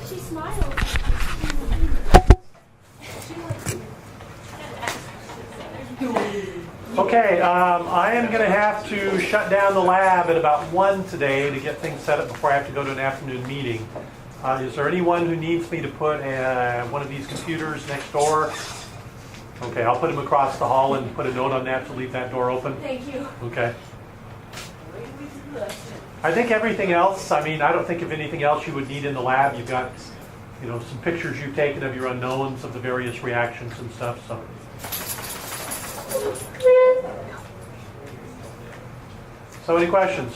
She smiles. Okay, I am going to have to shut down the lab at about 1 today to get things set up before I have to go to an afternoon meeting. Is there anyone who needs me to put one of these computers next door? Okay, I'll put them across the hall and put a note on that to leave that door open. Thank you. Okay. I think everything else, I don't think of anything else you would need in the lab. You've got, some pictures you've taken of your unknowns of the various reactions and stuff, so. So any questions?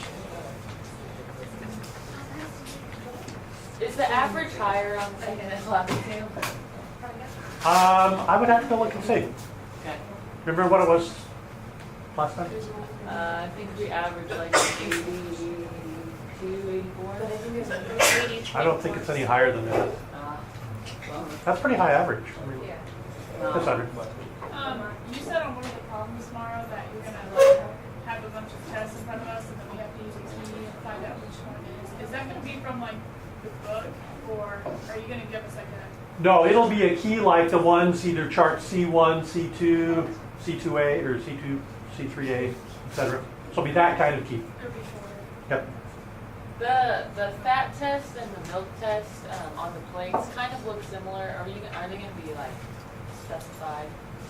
Is the average higher on the second lab exam? I would have to go look and see. Okay. Remember what it was last time? I think we averaged like 82, 84. But I think there's like 80. I don't think it's any higher than that. Well, That's pretty high average. That's no. average. You said on one of the problems tomorrow that you're gonna have a bunch of tests in front of us, and then we have to use a key and find out which one it is. Is that gonna be from like the book, or are you gonna give us like a? No, it'll be a key like the ones either chart C1, C2, C2A, or C2, C3A, etc. So it'll be that kind of key. Or be shorter? Yep. The fat test and the milk test on the plates kind of look similar. Are they going to be like specified?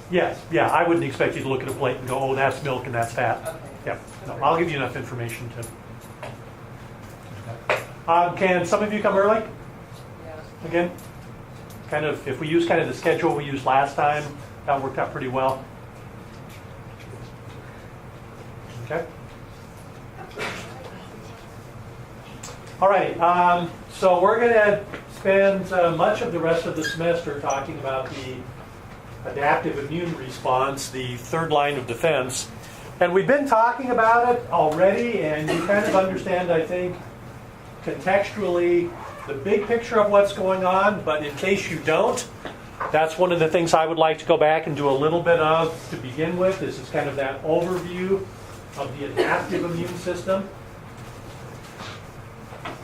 Yes, yeah, I wouldn't expect you to look at a plate and go, oh, that's milk and that's fat. Okay. Yep, no, I'll give you enough information to. Can some of you come early Yeah. again? Kind of, if we use kind of the schedule we used last time, that worked out pretty well. Okay. All right, so we're going to spend much of the rest of the semester talking about the adaptive immune response, the third line of defense. And we've been talking about it already, and you kind of understand, I think, contextually the big picture of what's going on, but in case you don't, that's one of the things I would like to go back and do a little bit of to begin with. This is kind of that overview of the adaptive immune system.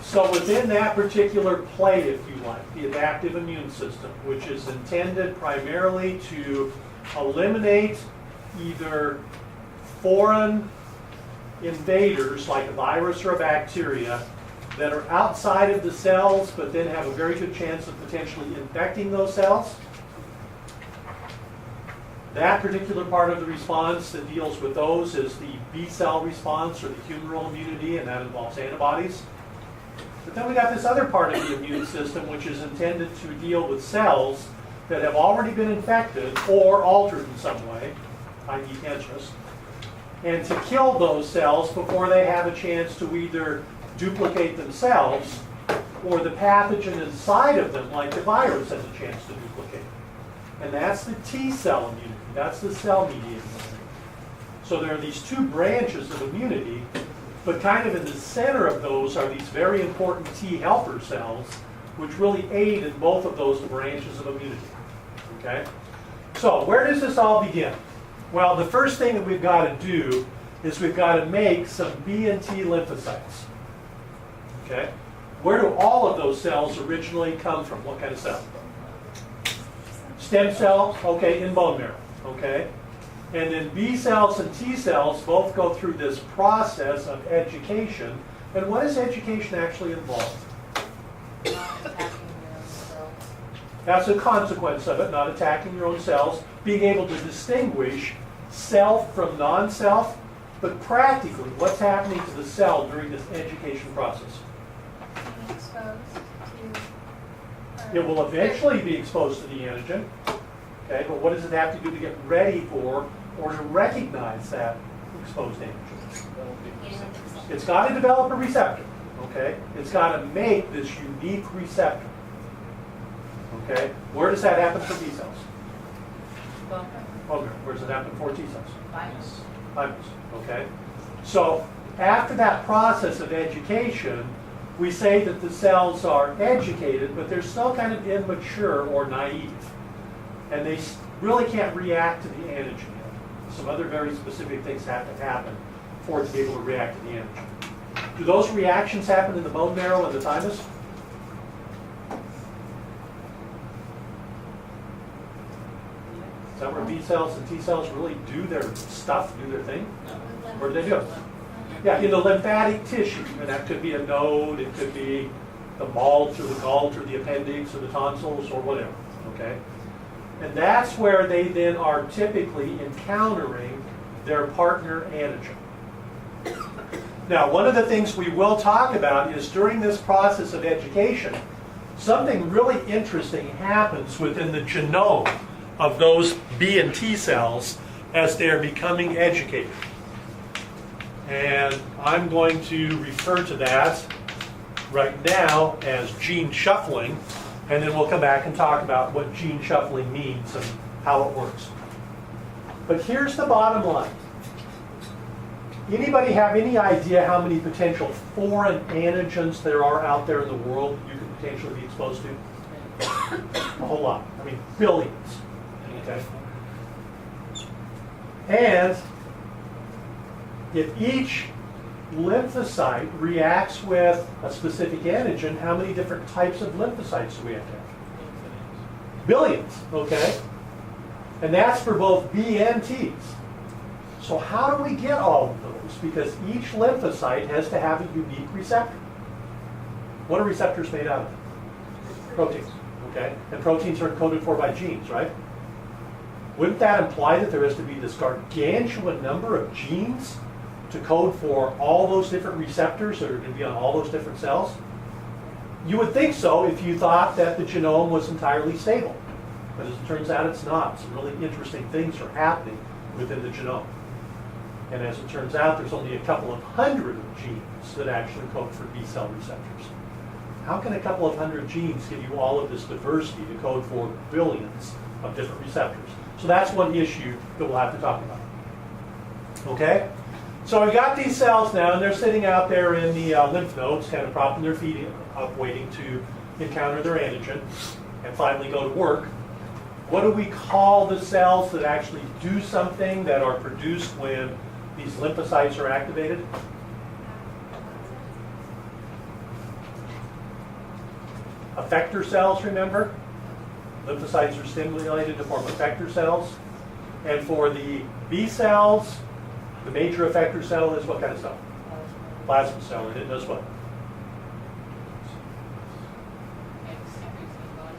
So within that particular plate, if you like, the adaptive immune system, which is intended primarily to eliminate either foreign invaders like a virus or a bacteria that are outside of the cells but then have a very good chance of potentially infecting those cells. That particular part of the response that deals with those is the B cell response or the humoral immunity, and that involves antibodies. But then we got this other part of the immune system which is intended to deal with cells that have already been infected or altered in some way, i.e. cancerous, and to kill those cells before they have a chance to either duplicate themselves or the pathogen inside of them, like the virus, has a chance to duplicate. And that's the T cell immunity. That's the cell-mediated immunity. So there are these two branches of immunity, but kind of in the center of those are these very important T helper cells, which really aid in both of those branches of immunity. Okay? So where does this all begin? Well, the first thing that we've got to do is we've got to make some B and T lymphocytes. Okay? Where do all of those cells originally come from? What kind of cell? Stem cells, okay, in bone marrow. Okay? And then B cells and T cells both go through this process of education. And what does education actually involve? Not attacking your own cells. That's a consequence of it, not attacking your own cells, being able to distinguish self from non-self. But practically, what's happening to the cell during this education process? Exposed to. It will eventually be exposed to the antigen. Okay, but what does it have to do to get ready for or to recognize that exposed antigen? It's got to develop a receptor. Okay, it's got to make this unique receptor. Okay, where does that happen for B cells? Well, Okay, where does it happen for T cells? virus. Thymus. Okay, so after that process of education, we say that the cells are educated, but they're still kind of immature or naive. And they really can't react to the antigen yet. Some other very specific things have to happen for it to be able to react to the antigen. Do those reactions happen in the bone marrow and the thymus? Is that where B cells and T cells really do their stuff, do their thing? Where do they do it? Yeah, in the lymphatic tissue, and that could be a node, it could be the mulch or the galt or the appendix or the tonsils or whatever, okay? And that's where they then are typically encountering their partner antigen. Now, one of the things we will talk about is during this process of education, something really interesting happens within the genome of those B and T cells as they're becoming educated. And I'm going to refer to that right now as gene shuffling, and then we'll come back and talk about what gene shuffling means and how it works. But here's the bottom line. Anybody have any idea how many potential foreign antigens there are out there in the world you could potentially be exposed to? A whole lot. I mean, billions. Okay? And if each lymphocyte reacts with a specific antigen, how many different types of lymphocytes do we have to have? Billions, okay? And that's for both B and Ts. So how do we get all of those? Because each lymphocyte has to have a unique receptor. What are receptors made out of? Proteins, okay? And proteins are encoded for by genes, right? Wouldn't that imply that there has to be this gargantuan number of genes to code for all those different receptors that are going to be on all those different cells? You would think so if you thought that the genome was entirely stable. But as it turns out, it's not. Some really interesting things are happening within the genome. And as it turns out, there's only a couple of hundred of genes that actually code for B cell receptors. How can a couple of hundred genes give you all of this diversity to code for billions of different receptors? So that's one issue that we'll have to talk about. Okay? So we've got these cells now, and they're sitting out there in the lymph nodes, kind of propping their feet up, waiting to encounter their antigen and finally go to work. What do we call the cells that actually do something, that are produced when these lymphocytes are activated? Effector cells, remember? Lymphocytes are stimulated to form effector cells. And for the B cells, the major effector cell is what kind of cell? Plasma cell, and it does what?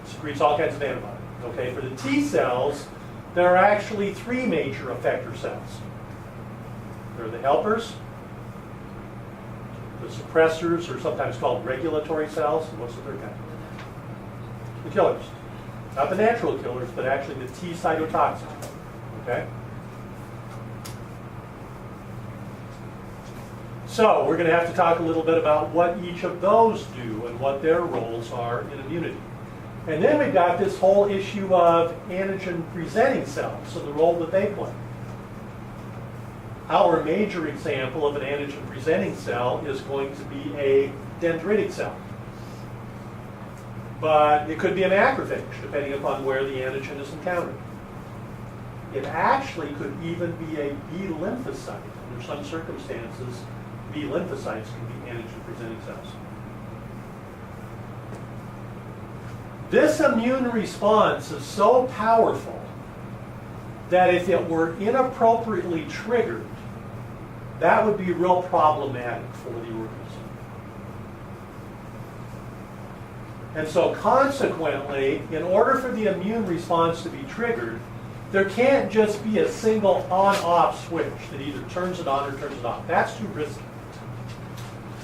Secretes all kinds of antibodies. Okay, for the T cells, there are actually three major effector cells. There are the helpers, the suppressors, or sometimes called regulatory cells, and what's the third kind? The killers. Not the natural killers, but actually the T cytotoxin. Okay? So we're going to have to talk a little bit about what each of those do and what their roles are in immunity. And then we've got this whole issue of antigen-presenting cells, so the role that they play. Our major example of an antigen-presenting cell is going to be a dendritic cell. But it could be a macrophage, depending upon where the antigen is encountered. It actually could even be a B lymphocyte. Under some circumstances, B lymphocytes can be antigen-presenting cells. This immune response is so powerful that if it were inappropriately triggered, that would be real problematic for the organism. And so consequently, in order for the immune response to be triggered, there can't just be a single on-off switch that either turns it on or turns it off. That's too risky.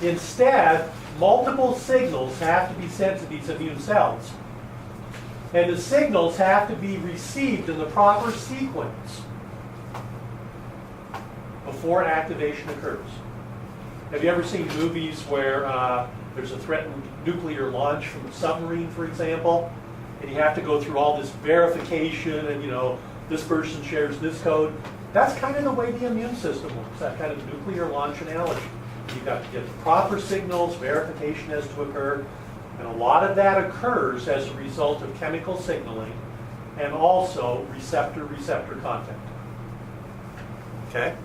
Instead, multiple signals have to be sent to these immune cells. And the signals have to be received in the proper sequence before activation occurs. Have you ever seen movies where there's a threatened nuclear launch from a submarine, for example, and you have to go through all this verification and, this person shares this code? That's kind of the way the immune system works, that kind of nuclear launch analogy. You've got to get the proper signals, verification has to occur, and a lot of that occurs as a result of chemical signaling and also receptor-receptor contact. Okay?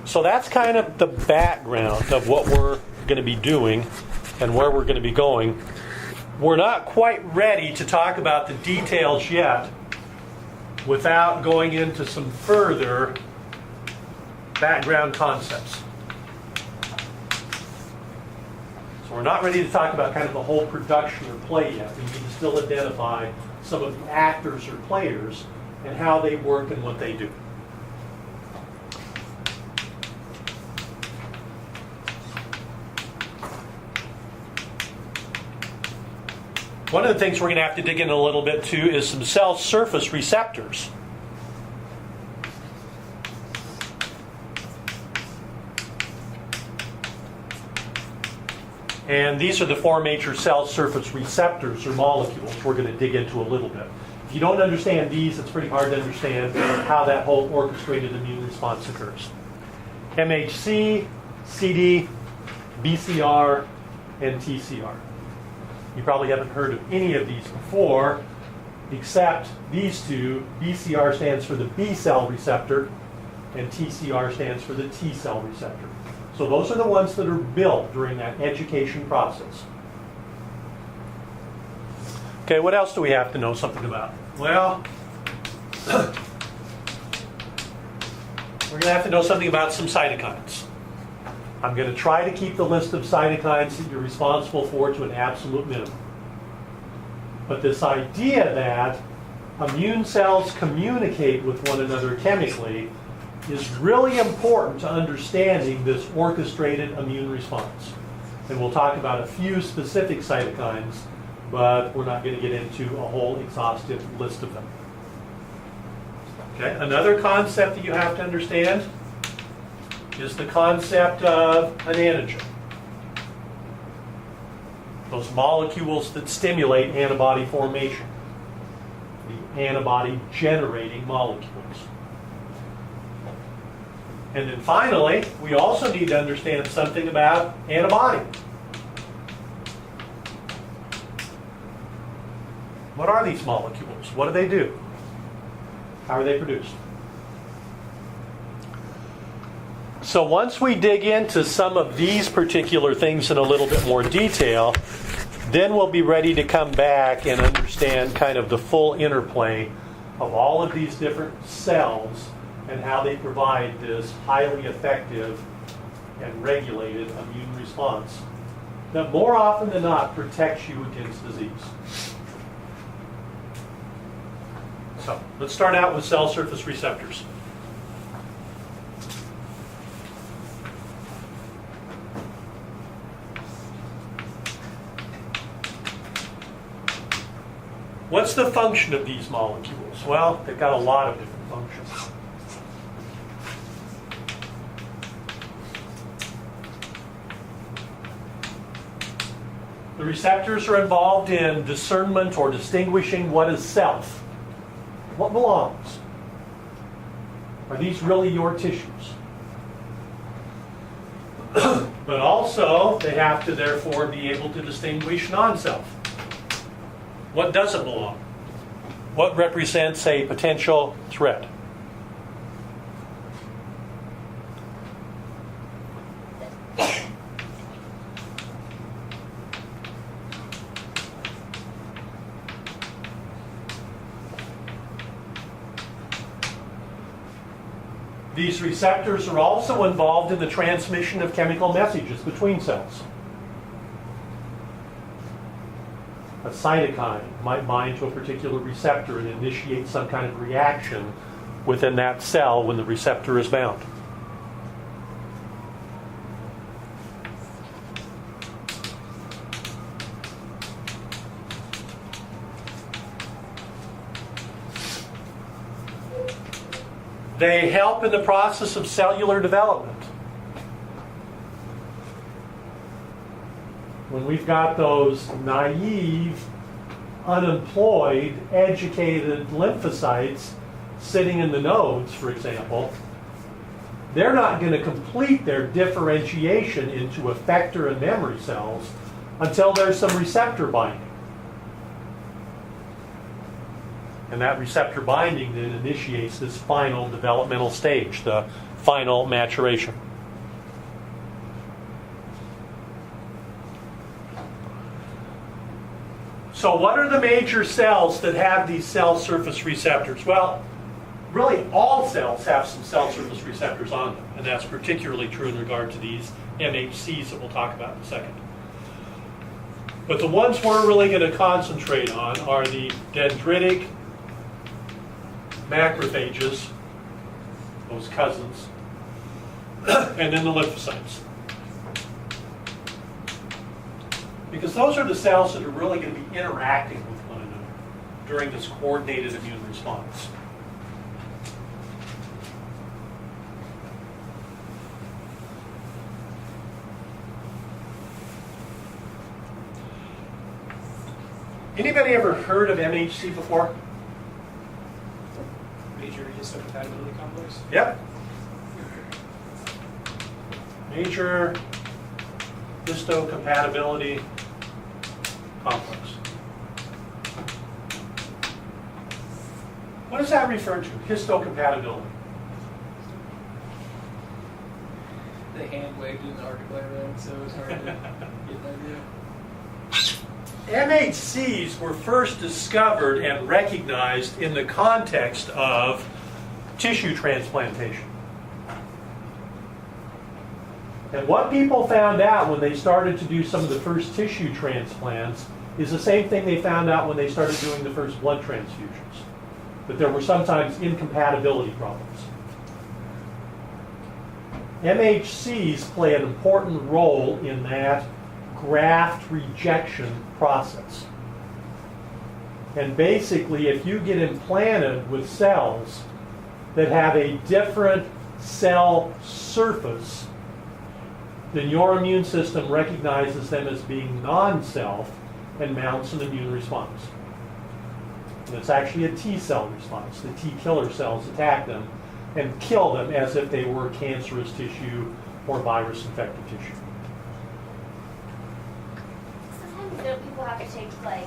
So that's kind of the background of what we're going to be doing and where we're going to be going. We're not quite ready to talk about the details yet without going into some further background concepts. So we're not ready to talk about kind of the whole production or play yet. We need to still identify some of the actors or players and how they work and what they do. One of the things we're going to have to dig in a little bit to is some cell surface receptors. And these are the four major cell surface receptors or molecules we're going to dig into a little bit. If you don't understand these, it's pretty hard to understand how that whole orchestrated immune response occurs. MHC, CD, BCR, and TCR. You probably haven't heard of any of these before, except these two. BCR stands for the B cell receptor, and TCR stands for the T cell receptor. So those are the ones that are built during that education process. Okay, what else do we have to know something about? Well, we're going to have to know something about some cytokines. I'm going to try to keep the list of cytokines that you're responsible for to an absolute minimum. But this idea that immune cells communicate with one another chemically is really important to understanding this orchestrated immune response. And we'll talk about a few specific cytokines, but we're not going to get into a whole exhaustive list of them. Okay, another concept that you have to understand is the concept of an antigen. Those molecules that stimulate antibody formation. The antibody generating molecules. And then finally, we also need to understand something about antibody. What are these molecules? What do they do? How are they produced? So once we dig into some of these particular things in a little bit more detail, then we'll be ready to come back and understand kind of the full interplay of all of these different cells and how they provide this highly effective and regulated immune response that more often than not protects you against disease. So let's start out with cell surface receptors. What's the function of these molecules? Well, they've got a lot of different functions. The receptors are involved in discernment or distinguishing what is self. What belongs? Are these really your tissues? But also, they have to therefore be able to distinguish non-self. What doesn't belong? What represents a potential threat? These receptors are also involved in the transmission of chemical messages between cells. A cytokine might bind to a particular receptor and initiate some kind of reaction within that cell when the receptor is bound. They help in the process of cellular development. When we've got those naive, unemployed, educated lymphocytes sitting in the nodes, for example, they're not going to complete their differentiation into effector and memory cells until there's some receptor binding. And that receptor binding then initiates this final developmental stage, the final maturation. So what are the major cells that have these cell surface receptors? Well, really all cells have some cell surface receptors on them, and that's particularly true in regard to these MHCs that we'll talk about in a second. But the ones we're really going to concentrate on are the dendritic macrophages, those cousins, and then the lymphocytes. Because those are the cells that are really going to be interacting with one another during this coordinated immune response. Anybody ever heard of MHC before? Major histocompatibility complex. Yep. Major histocompatibility complex. What does that refer to? Histocompatibility. The hand waved in the article I read, so it was hard to get an idea. MHCs were first discovered and recognized in the context of tissue transplantation. And what people found out when they started to do some of the first tissue transplants is the same thing they found out when they started doing the first blood transfusions, that there were sometimes incompatibility problems. MHCs play an important role in that graft rejection process. And basically, if you get implanted with cells that have a different cell surface, then your immune system recognizes them as being non-self and mounts an immune response. And it's actually a T cell response. The T killer cells attack them and kill them as if they were cancerous tissue or virus-infected tissue. Sometimes don't people have to take like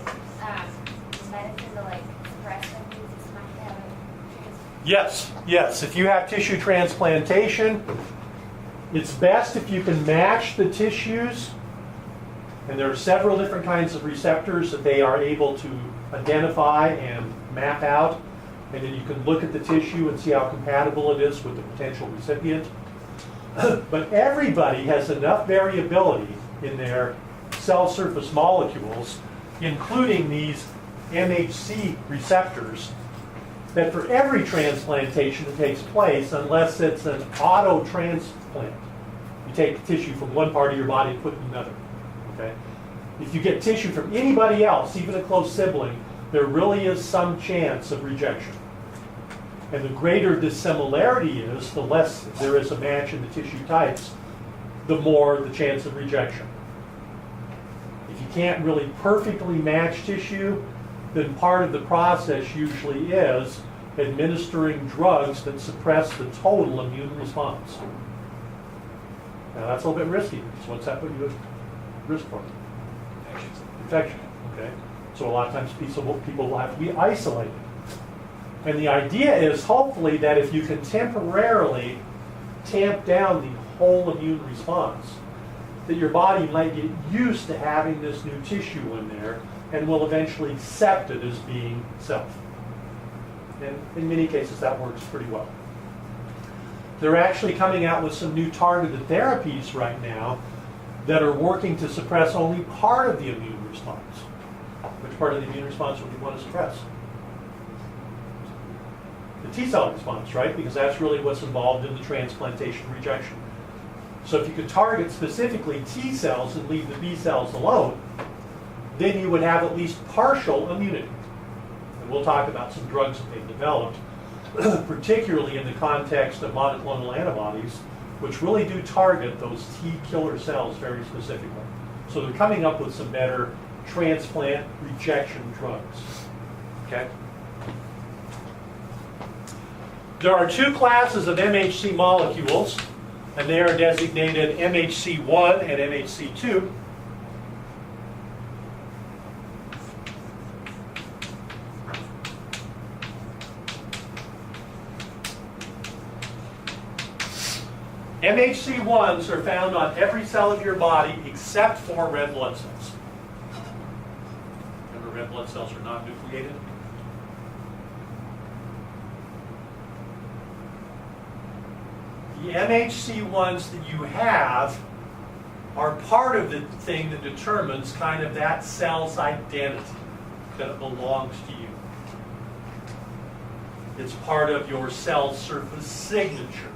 medicine to like suppress them because it's not to have a Yes, yes. If you have tissue transplantation, it's best if you can match the tissues, and there are several different kinds of receptors that they are able to identify and map out, and then you can look at the tissue and see how compatible it is with the potential recipient. But everybody has enough variability in their cell surface molecules, including these MHC receptors, that for every transplantation that takes place, unless it's an auto transplant, you take tissue from one part of your body and put it in another. Okay? If you get tissue from anybody else, even a close sibling, there really is some chance of rejection. And the greater dissimilarity is, the less there is a match in the tissue types, the more the chance of rejection. If you can't really perfectly match tissue, then part of the process usually is administering drugs that suppress the total immune response. Now that's a little bit risky, because what's that put you at risk for? Infection. Okay? So a lot of times people will have to be isolated. And the idea is hopefully that if you can temporarily tamp down the whole immune response, that your body might get used to having this new tissue in there and will eventually accept it as being self. And in many cases that works pretty well. They're actually coming out with some new targeted therapies right now that are working to suppress only part of the immune response. Which part of the immune response would you want to suppress? The T cell response, right? Because that's really what's involved in the transplantation rejection. So if you could target specifically T cells and leave the B cells alone, then you would have at least partial immunity. And we'll talk about some drugs that they've developed, particularly in the context of monoclonal antibodies, which really do target those T killer cells very specifically. So they're coming up with some better transplant rejection drugs. Okay? There are two classes of MHC molecules, and they are designated MHC1 and MHC2. MHC1s are found on every cell of your body except for red blood cells. Remember, red blood cells are not nucleated. The MHC ones that you have are part of the thing that determines kind of that cell's identity, that it belongs to you. It's part of your cell surface signature.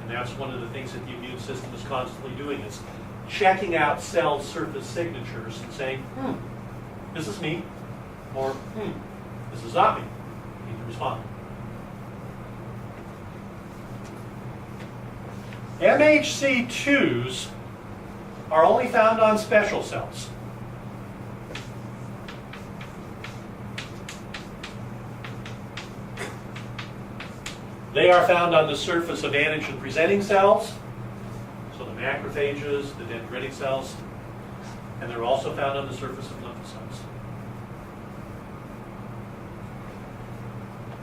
And that's one of the things that the immune system is constantly doing, is checking out cell surface signatures and saying, this is me, or this is not me. You need to respond. MHC2s are only found on special cells. They are found on the surface of antigen-presenting cells, so the macrophages, the dendritic cells, and they're also found on the surface of lymphocytes.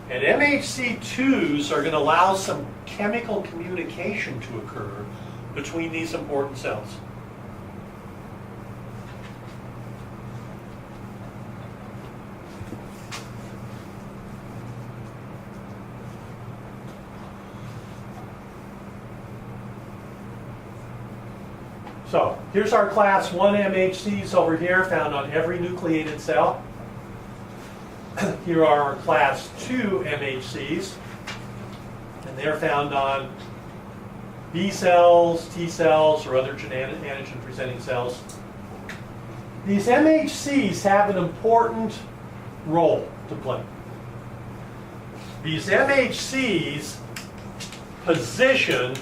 And MHC2s are going to allow some chemical communication to occur between these important cells. So here's our class 1 MHCs over here, found on every nucleated cell. Here are our class 2 MHCs, and they're found on B cells, T cells, or other antigen-presenting cells. These MHCs have an important role to play. These MHCs position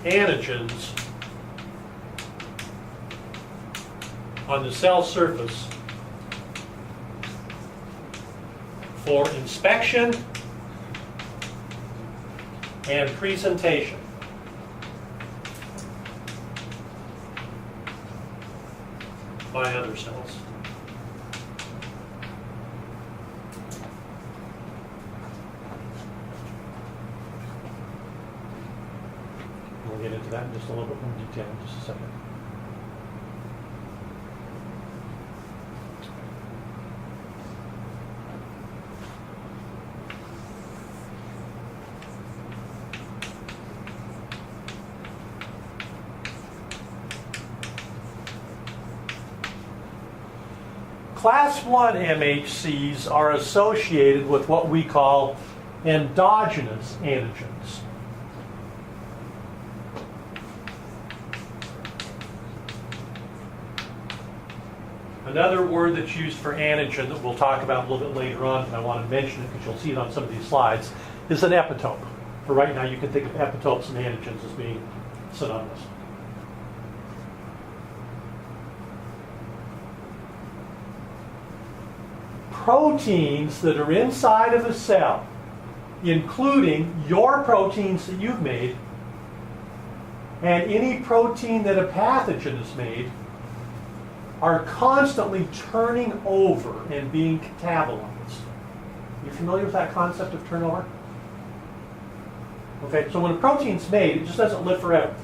antigens on the cell surface for inspection and presentation. By other cells. We'll get into that in just a little bit more detail in just a second. Class 1 MHCs are associated with what we call endogenous antigens. Another word that's used for antigen that we'll talk about a little bit later on, and I want to mention it because you'll see it on some of these slides, is an epitope. For right now, you can think of epitopes and antigens as being synonymous. Proteins that are inside of a cell, including your proteins that you've made, and any protein that a pathogen has made, are constantly turning over and being catabolized. You familiar with that concept of turnover? Okay, so when a protein's made, it just doesn't live forever.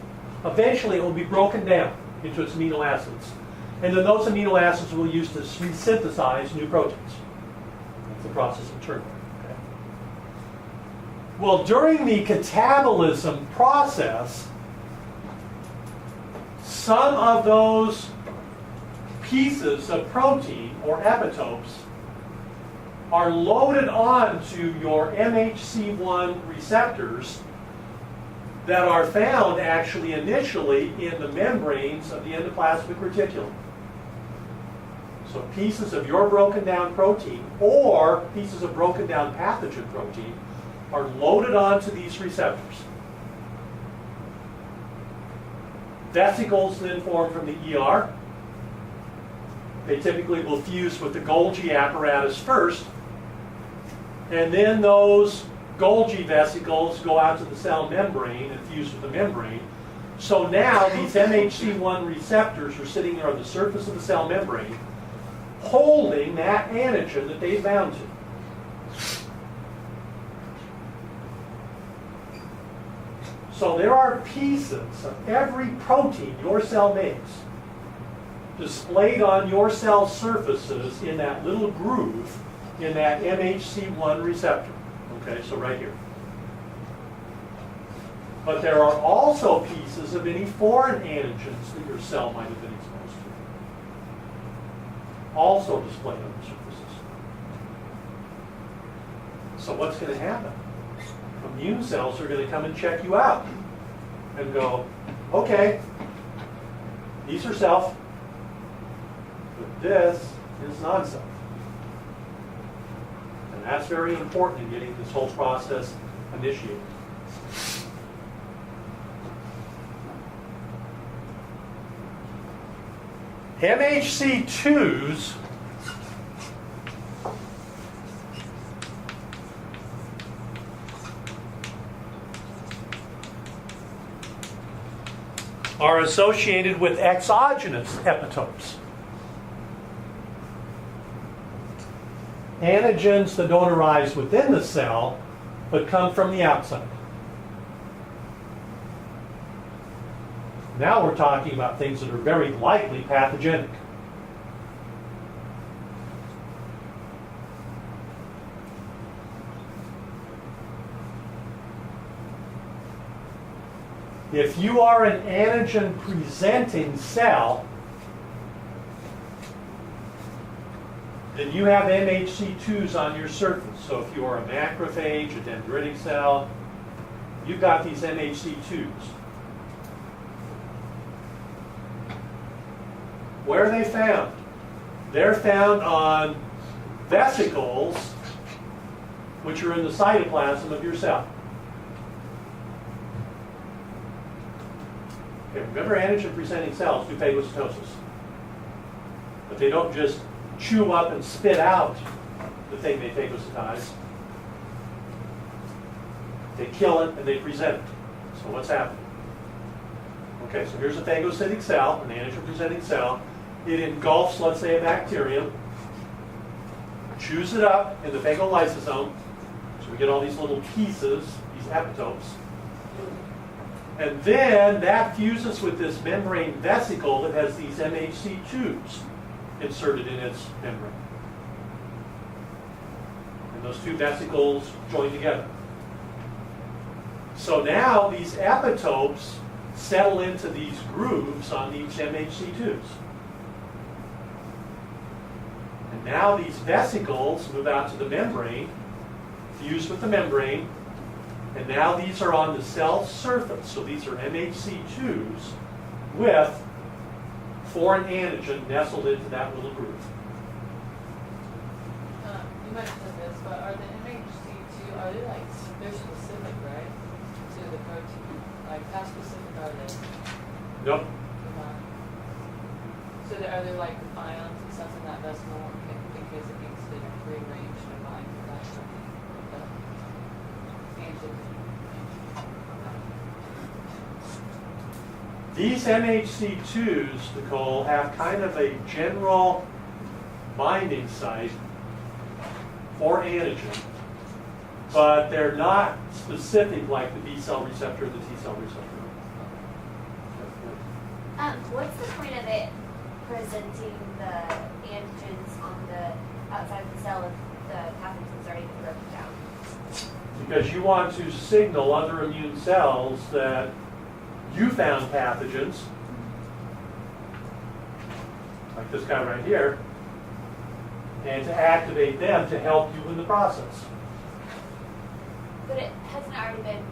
Eventually, it will be broken down into its amino acids. And then those amino acids will be used to synthesize new proteins. That's the process of turnover. Okay? Well, during the catabolism process, some of those pieces of protein, or epitopes, are loaded onto your MHC1 receptors that are found actually initially in the membranes of the endoplasmic reticulum. So pieces of your broken down protein or pieces of broken down pathogen protein are loaded onto these receptors. Vesicles then form from the ER. They typically will fuse with the Golgi apparatus first, and then those Golgi vesicles go out to the cell membrane and fuse with the membrane. So now these MHC1 receptors are sitting there on the surface of the cell membrane, holding that antigen that they bound to. So there are pieces of every protein your cell makes displayed on your cell surfaces in that little groove in that MHC1 receptor. Okay, so right here. But there are also pieces of any foreign antigens that your cell might have been exposed to. Also displayed on the surfaces. So what's going to happen? Immune cells are going to come and check you out and go, okay, these are self, but this is non-self. And that's very important in getting this whole process initiated. MHC2s are associated with exogenous epitopes. Antigens that don't arise within the cell, but come from the outside. Now we're talking about things that are very likely pathogenic. If you are an antigen-presenting cell, then you have MHC2s on your surface. So if you are a macrophage, a dendritic cell, you've got these MHC2s. Where are they found? They're found on vesicles, which are in the cytoplasm of your cell. Okay, remember, antigen-presenting cells do phagocytosis. But they don't just chew up and spit out the thing they phagocytize. They kill it and they present it. So what's happening? Okay, so here's a phagocytic cell, an antigen-presenting cell. It engulfs, let's say, a bacterium, chews it up in the phagolysosome, so we get all these little pieces, these epitopes. And then that fuses with this membrane vesicle that has these MHC2s inserted in its membrane. And those two vesicles join together. So now these epitopes settle into these grooves on these MHC2s. And now these vesicles move out to the membrane, fuse with the membrane, and now these are on the cell surface. So these are MHC2s with foreign antigen nestled into that little groove. You might have said this, but are the MHC2, are they like, they're specific, right? To the protein? Like, how specific are they? Nope. They're not. So are there like ions and stuff in that vesicle in case it needs to rearrange to bind to that protein? Antigen. These MHC2s, Nicole, have kind of a general binding site for antigen, but they're not specific like the B cell receptor or the T cell receptor. What's the point of it presenting the antigens on the outside of the cell if the pathogen's already been broken down? Because you want to signal other immune cells that you found pathogens, like this guy right here, and to activate them to help you in the process. But it hasn't already been.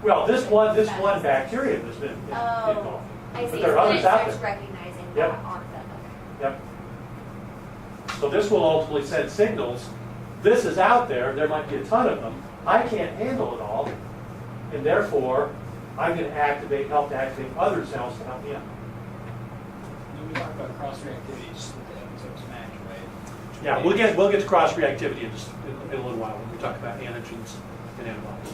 Well, this one bacteria has been involved. I see. But there are So then others it out starts there. recognizing Yep. that on them. Yep. So this will ultimately send signals. This is out there. There might be a ton of them. I can't handle it all, and therefore I'm going to help to activate other cells to help me out. Then we talk about cross-reactivity just with the epitopes match, right? Yeah, we'll get to cross-reactivity in just in a little while when we talk about antigens and antibodies.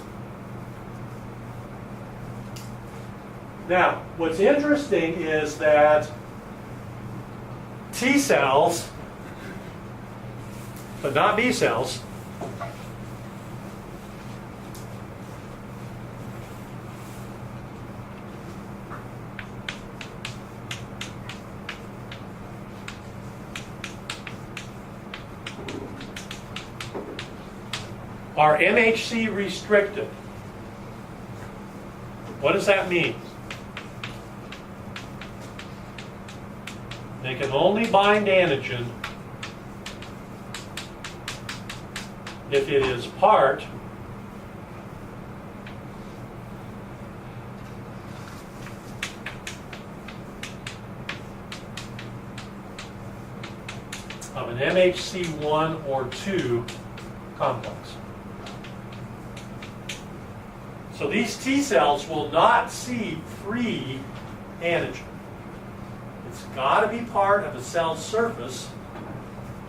Now, what's interesting is that T cells, but not B cells, are MHC restricted. What does that mean? They can only bind antigen if it is part of an MHC1 or 2 complex. So these T cells will not see free antigen. It's got to be part of a cell surface,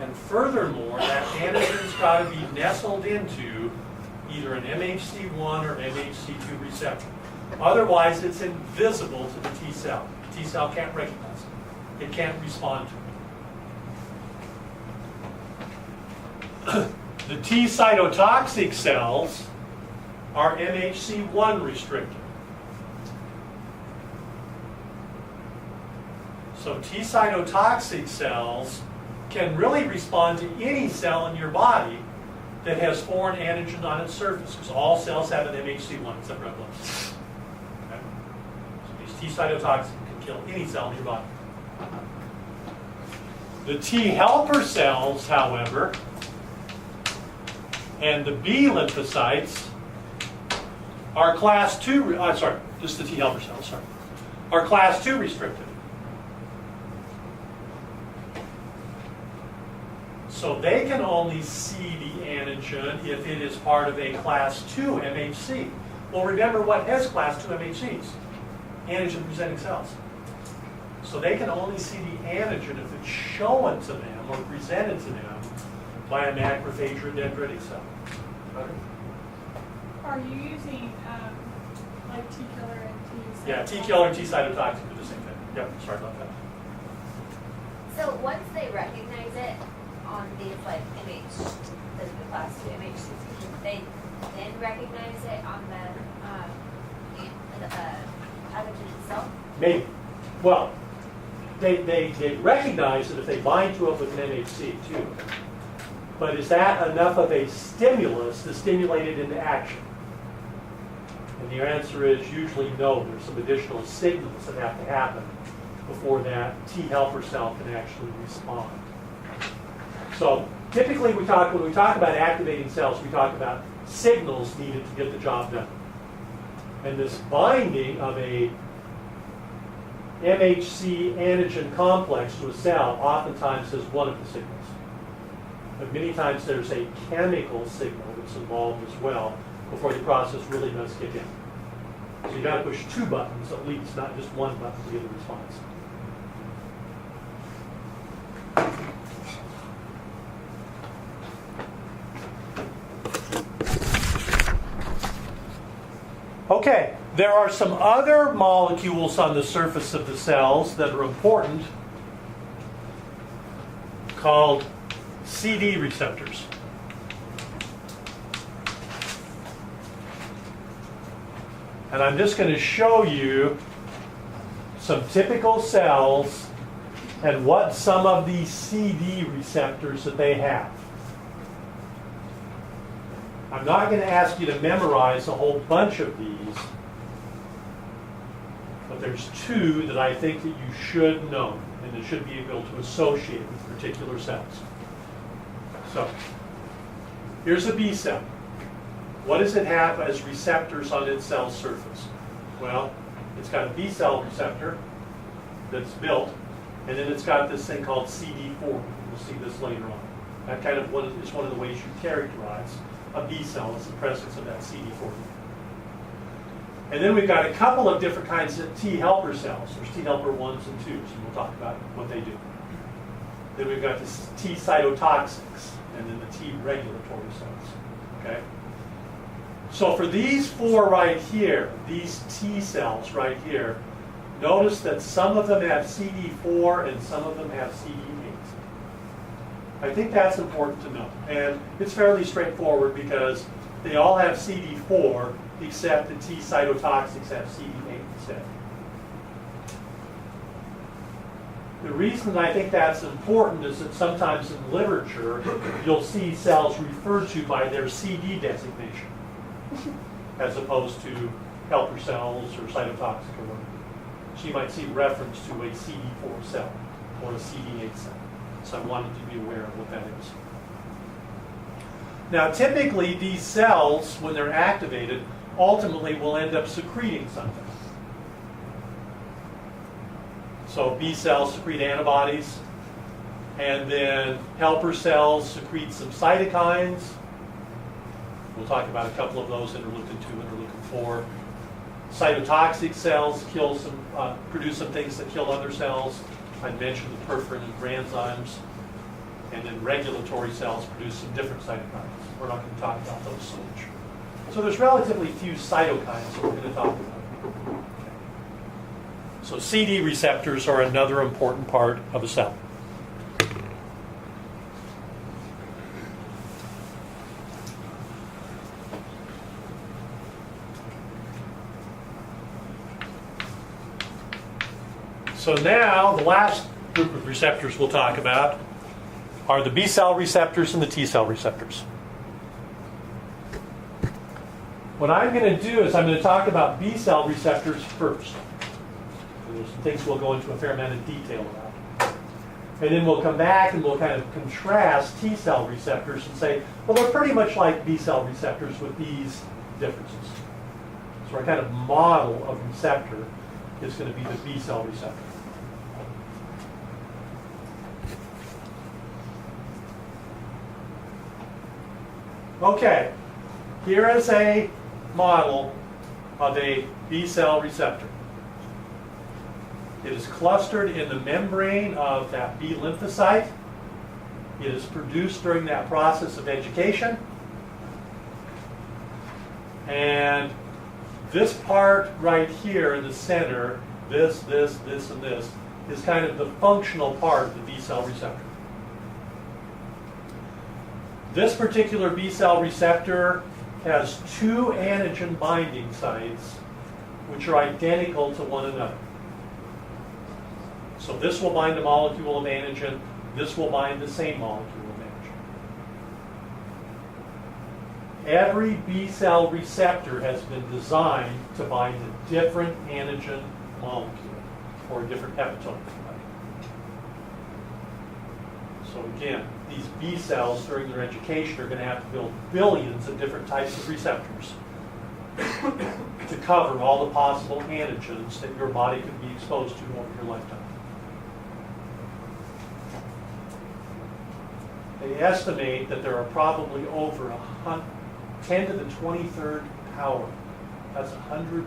and furthermore, that antigen's got to be nestled into either an MHC1 or MHC2 receptor. Otherwise, it's invisible to the T cell. The T cell can't recognize it. It can't respond to it. The T cytotoxic cells are MHC1 restricted. So T cytotoxic cells can really respond to any cell in your body that has foreign antigen on its surface, because all cells have an MHC1 except red blood cells. Okay? So these T cytotoxic can kill any cell in your body. The T helper cells, however, and the B lymphocytes are class 2, just the T helper cells, are class 2 restricted. So they can only see the antigen if it is part of a class 2 MHC. Well, remember what has class 2 MHCs? Antigen presenting cells. So they can only see the antigen if it's shown to them or presented to them by a macrophage or a dendritic cell. Okay? Are you using like T killer and T? Yeah, T killer and T cytotoxic do the same thing. Yep, sorry about that. So once they recognize it on these like the class 2 MHCs, they then recognize it on the pathogen itself? Maybe. Well, they recognize it if they bind to it with an MHC too. But is that enough of a stimulus to stimulate it into action? And the answer is usually no. There's some additional signals that have to happen before that T helper cell can actually respond. So typically when we talk about activating cells, we talk about signals needed to get the job done. And this binding of a MHC antigen complex to a cell oftentimes is one of the signals. But many times there's a chemical signal that's involved as well before the process really does kick in. So you got to push 2 buttons at least, not just 1 button to get a response. Okay, there are some other molecules on the surface of the cells that are important called CD receptors. And I'm just going to show you some typical cells and what some of these CD receptors that they have. I'm not going to ask you to memorize a whole bunch of these, but there's 2 that I think that you should know and that should be able to associate with particular cells. So, here's a B cell. What does it have as receptors on its cell surface? Well, it's got a B cell receptor that's built, and then it's got this thing called CD4. We'll see this later on. That kind of is one of the ways you characterize a B cell, is the presence of that CD4. And then we've got a couple of different kinds of T helper cells. There's T helper 1s and 2s, and we'll talk about what they do. Then we've got the T cytotoxics, and then the T regulatory cells. Okay? So for these 4 right here, these T cells right here, notice that some of them have CD4 and some of them have CD8. I think that's important to know. And it's fairly straightforward because they all have CD4 except the T cytotoxics have CD8 instead. The reason I think that's important is that sometimes in literature you'll see cells referred to by their CD designation as opposed to helper cells or cytotoxic or whatever. So you might see reference to a CD4 cell or a CD8 cell. So I wanted you to be aware of what that is. Now typically these cells, when they're activated, ultimately will end up secreting something. So B cells secrete antibodies, and then helper cells secrete some cytokines. We'll talk about a couple of those, interleukin 2, interleukin 4. Cytotoxic cells kill some, produce some things that kill other cells. I mentioned the perforin and granzymes. And then regulatory cells produce some different cytokines. We're not going to talk about those so much. So there's relatively few cytokines that we're going to talk about. So CD receptors are another important part of a cell. So now, the last group of receptors we'll talk about are the B cell receptors and the T cell receptors. What I'm going to do is I'm going to talk about B cell receptors first. There's some things we'll go into a fair amount of detail about. And then we'll come back and we'll kind of contrast T cell receptors and say, well, they're pretty much like B cell receptors with these differences. So our kind of model of receptor is going to be the B cell receptor. Okay, here is a model of a B cell receptor. It is clustered in the membrane of that B lymphocyte. It is produced during that process of education. And this part right here in the center, this, and this, is kind of the functional part of the B cell receptor. This particular B cell receptor has two antigen binding sites which are identical to one another. So this will bind a molecule of antigen, this will bind the same molecule of antigen. Every B cell receptor has been designed to bind a different antigen molecule or a different epitope. So again, these B cells during their education are going to have to build billions of different types of receptors to cover all the possible antigens that your body could be exposed to over your lifetime. They estimate that there are probably over 10 to the 23rd power. That's 100.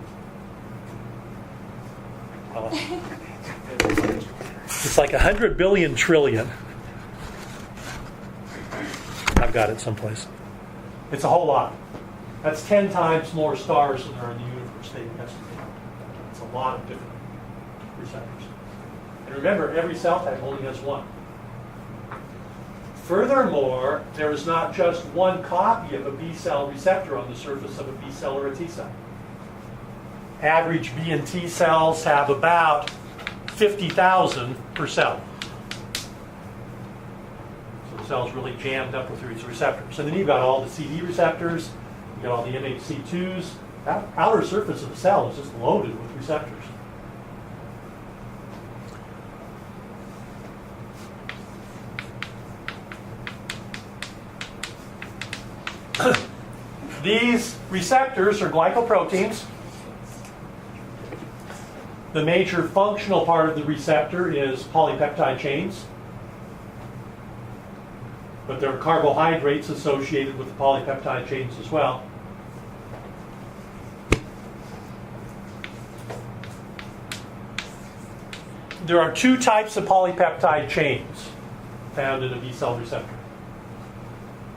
It's like 100 billion trillion. I've got it someplace. It's a whole lot. That's 10 times more stars than there are in the universe, they estimate. It's a lot of different receptors. And remember, every cell type only has one. Furthermore, there is not just one copy of a B cell receptor on the surface of a B cell or a T cell. Average B and T cells have about 50,000 per cell. So the cell's really jammed up with these receptors. And then you've got all the CD receptors, you've got all the MHC2s. That outer surface of the cell is just loaded with receptors. These receptors are glycoproteins. The major functional part of the receptor is polypeptide chains. But there are carbohydrates associated with the polypeptide chains as well. There are two types of polypeptide chains found in a B cell receptor.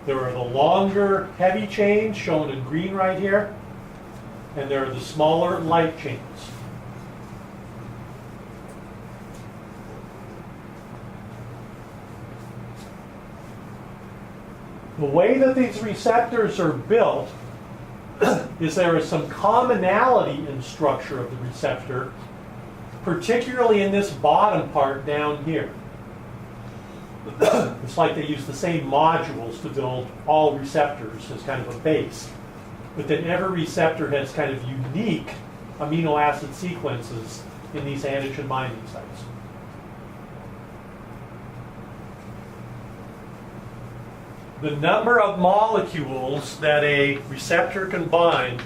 There are the longer, heavy chains, shown in green right here, and there are the smaller, light chains. The way that these receptors are built is there is some commonality in structure of the receptor, particularly in this bottom part down here. It's like they use the same modules to build all receptors as kind of a base. but then every receptor has kind of unique amino acid sequences in these antigen binding sites. The number of molecules that a receptor can bind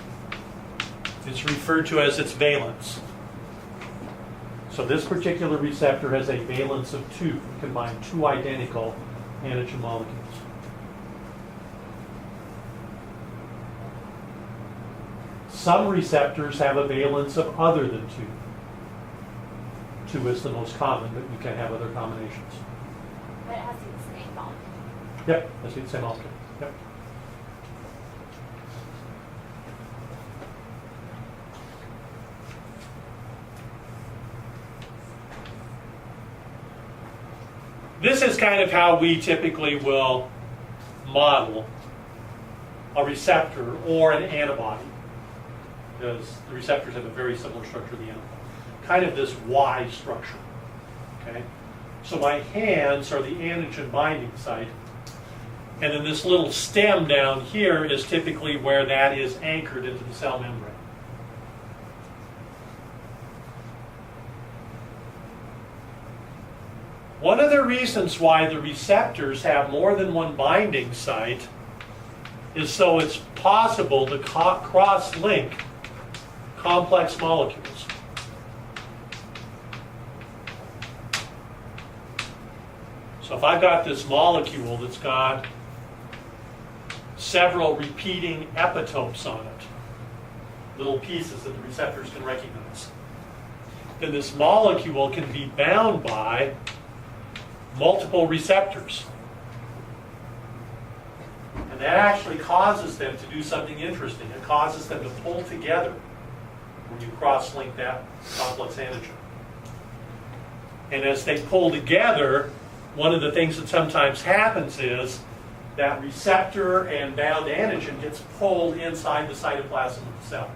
is referred to as its valence. So this particular receptor has a valence of 2. It can bind 2 identical antigen molecules. Some receptors have a valence of other than 2. 2 is the most common, but you can have other combinations. But it has to be the same molecule. Yep, that's the same molecule. Yep. This is kind of how we typically will model a receptor or an antibody, because the receptors have a very similar structure to the antibody. Kind of this Y structure. Okay? So my hands are the antigen binding site, and then this little stem down here is typically where that is anchored into the cell membrane. One of the reasons why the receptors have more than one binding site is so it's possible to cross-link complex molecules. So if I've got this molecule that's got several repeating epitopes on it, little pieces that the receptors can recognize, then this molecule can be bound by multiple receptors. And that actually causes them to do something interesting. It causes them to pull together when you cross-link that complex antigen. And as they pull together, one of the things that sometimes happens is that receptor and bound antigen gets pulled inside the cytoplasm of the cell.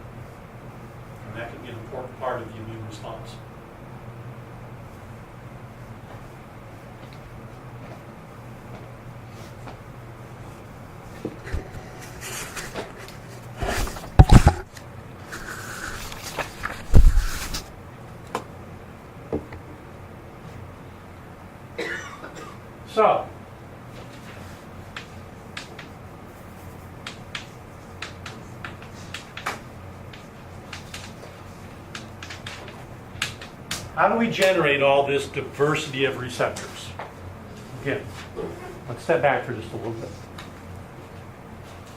And that can be an important part of the immune response. So, how do we generate all this diversity of receptors? Again, let's step back for just a little bit.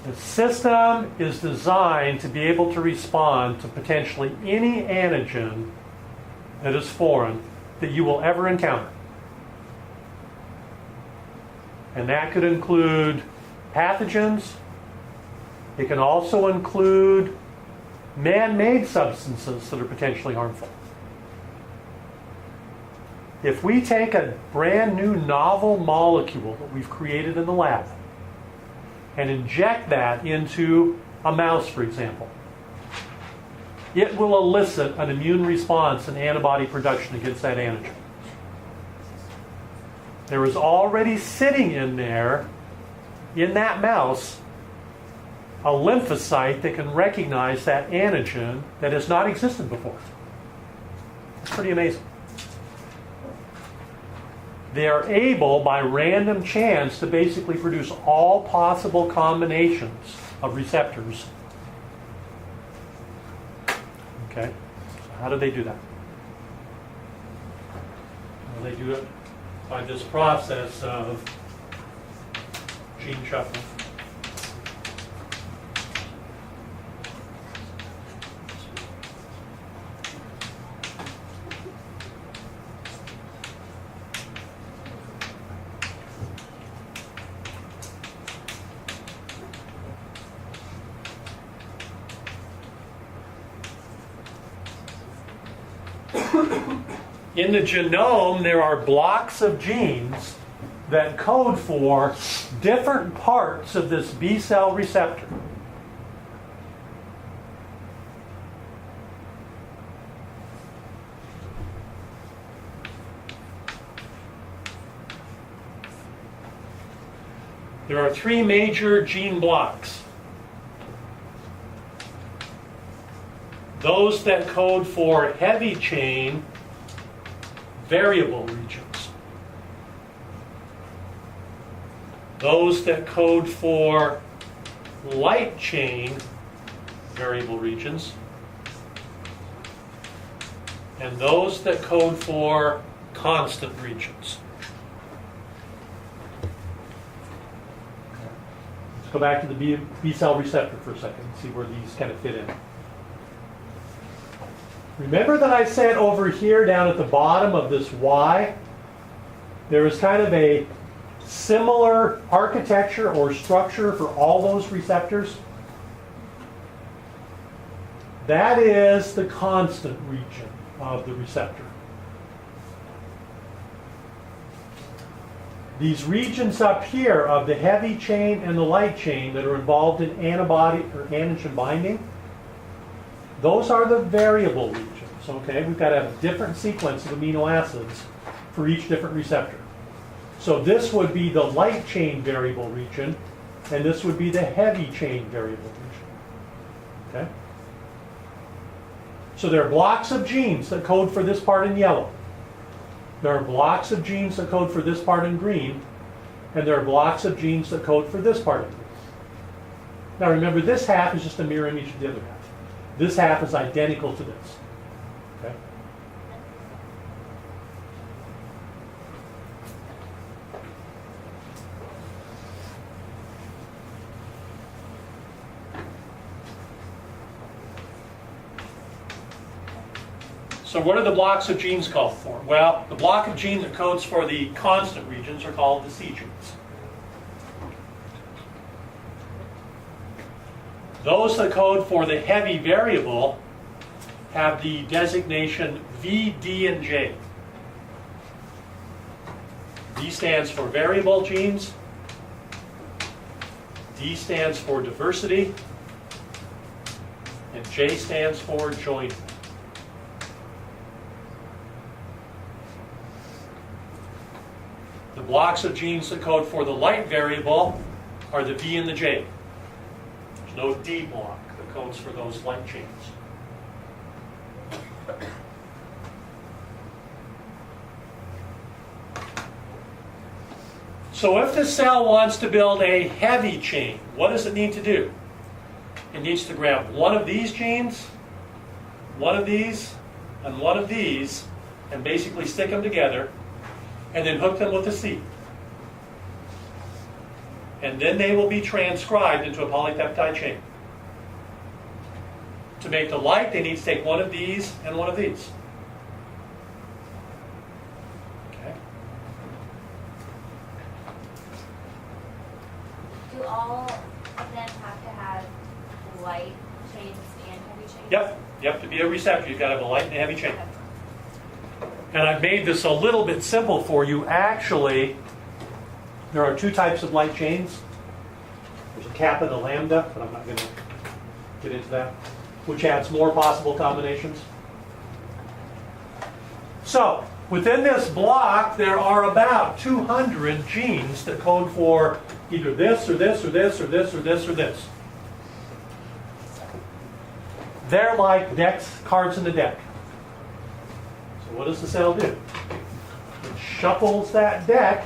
The system is designed to be able to respond to potentially any antigen that is foreign that you will ever encounter. And that could include pathogens. It can also include man-made substances that are potentially harmful. If we take a brand new novel molecule that we've created in the lab and inject that into a mouse, for example, it will elicit an immune response and antibody production against that antigen. There is already sitting in there, in that mouse, a lymphocyte that can recognize that antigen that has not existed before. It's pretty amazing. They are able, by random chance, to basically produce all possible combinations of receptors. Okay, so how do they do that? Well, they do it by this process of gene shuffling. In the genome, there are blocks of genes that code for different parts of this B cell receptor. There are 3 major gene blocks. those that code for heavy chain variable regions, those that code for light chain variable regions, and those that code for constant regions. Let's go back to the B cell receptor for a second and see where these kind of fit in. Remember that I said over here down at the bottom of this Y, there is kind of a similar architecture or structure for all those receptors? That is the constant region of the receptor. These regions up here of the heavy chain and the light chain that are involved in antibody or antigen binding, those are the variable regions, okay? We've got to have a different sequence of amino acids for each different receptor. So this would be the light chain variable region, and this would be the heavy chain variable region, okay? So there are blocks of genes that code for this part in yellow. There are blocks of genes that code for this part in green, and there are blocks of genes that code for this part in green. Now remember, this half is just a mirror image of the other half. This half is identical to this. Okay? So what are the blocks of genes called for? Well, the block of gene that codes for the constant regions are called the C genes. Those that code for the heavy variable have the designation V, D, and J. V stands for variable genes. D stands for diversity. And J stands for joint. The blocks of genes that code for the light variable are the V and the J. There's no D block that codes for those light chains. So if the cell wants to build a heavy chain, what does it need to do? It needs to grab one of these genes, one of these, and one of these, and basically stick them together, and then hook them with a C. And then they will be transcribed into a polypeptide chain. To make the light, they need to take one of these and one of these. Okay. Do all of them have to have light chains and heavy chains? Yep. To be a receptor, you've got to have a light and a heavy chain. And I've made this a little bit simple for you. Actually, there are two types of light chains. There's a kappa and a lambda, but I'm not going to get into that, which adds more possible combinations. So, within this block, there are about 200 genes that code for either this, or this, or this, or this, or this, or this. They're like decks, cards in the deck. So what does the cell do? It shuffles that deck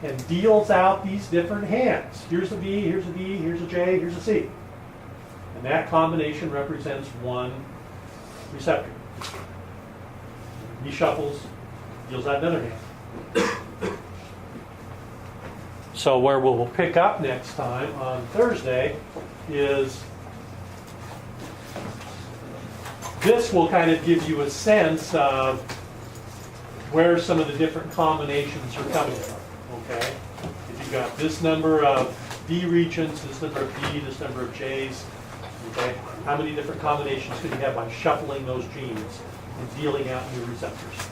and deals out these different hands. Here's a B, here's a D, here's a J, here's a C. And that combination represents one receptor. He shuffles, deals out another hand. So where we'll pick up next time on Thursday is this will kind of give you a sense of where some of the different combinations are coming from. Okay? If you've got this number of D regions, this number of D, this number of J's, okay? How many different combinations could you have by shuffling those genes and dealing out new receptors?